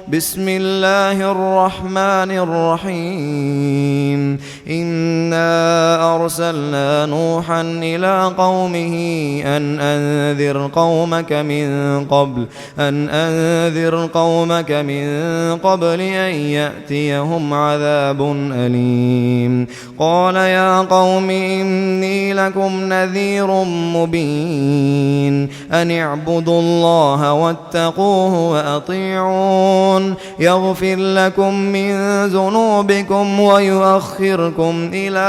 بسم الله الرحمن الرحيم إنا أرسلنا نوحا إلى قومه أن أنذر قومك من قبل أن يأتيهم عذاب أليم قال يا قوم إني لكم نذير مبين أن اعبدوا الله واتقوه وأطيعون يغفر لكم من ذنوبكم ويؤخركم إلى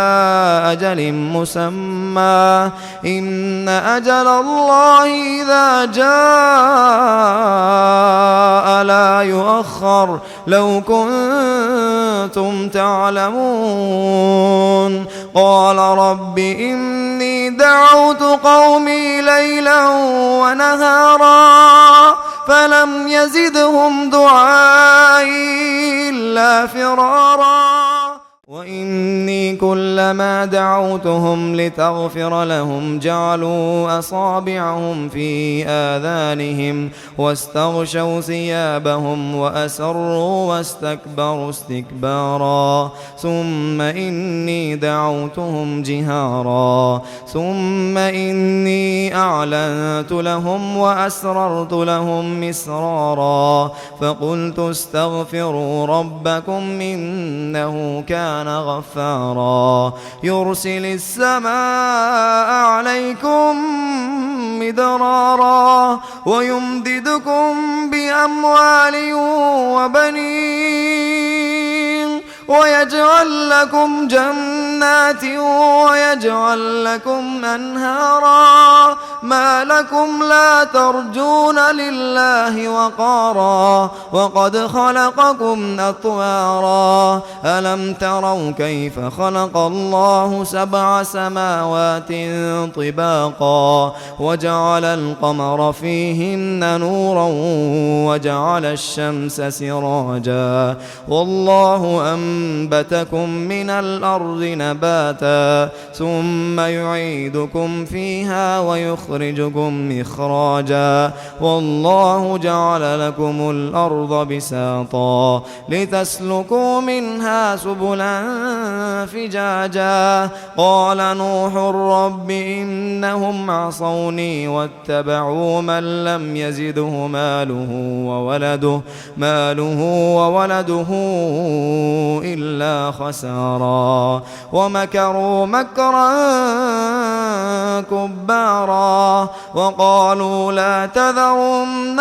أجل مسمى إن أجل الله إذا جاء لا يؤخر لو كنتم تعلمون قال رب إني دعوت قومي ليلا ونهارا فلم يزدهم دعائي إلا فرارا وإني كلما دعوتهم لتغفر لهم جعلوا أصابعهم في آذانهم واستغشوا ثيابهم وأسروا واستكبروا استكبارا ثم إني دعوتهم جهارا ثم إني أعلنت لهم وأسررت لهم إسرارا فقلت استغفروا ربكم إنه كان غفارا يرسل السماء عليكم مدرارا ويمددكم بأموال وبنين ويجعل لكم جنات ويجعل لكم أنهارا ما لكم لا ترجون لله وقارا وقد خلقكم أطوارا ألم تروا كيف خلق الله 7 سماوات طباقا وجعل القمر فيهن نورا وجعل الشمس سراجا والله أنبتكم من الأرض نباتا ثم يعيدكم فيها ويخرجكم إخراجا والله جعل لكم الأرض بساطا لتسلكوا منها سبلا فجاجا قال نوح رب إنهم عصوني واتبعوا من لم يزده ماله وولده إلا خسارا ومكروا مكرا كبارا وقالوا لا تذرن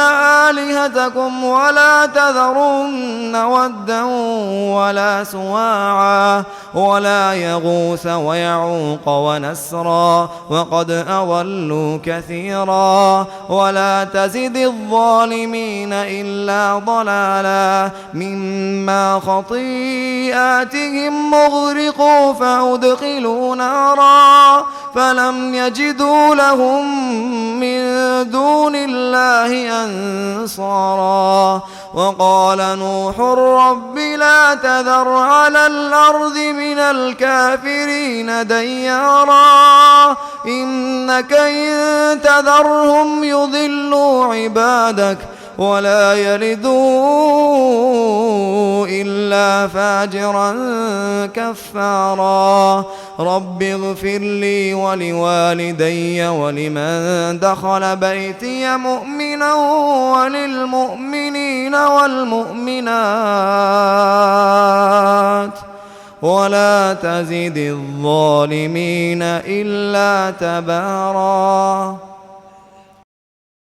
آلهتكم ولا تذرن ودا ولا سواعا ولا يغوث ويعوق ونسرا وقد أضلوا كثيرا ولا تزد الظالمين إلا ضلالا مما خطيئاتهم مغرقوا فأدخلوا نارا فلم يجدوا لهم من دون الله أنصارا وقال نوح رب لا تذر على الأرض من الكافرين ديارا إنك إن تذرهم يضلوا عبادك ولا يلدوا إلا فاجرا كفارا رب اغفر لي ولوالدي ولمن دخل بيتي مؤمنا وللمؤمنين والمؤمنات ولا تزد الظالمين إلا تبارا.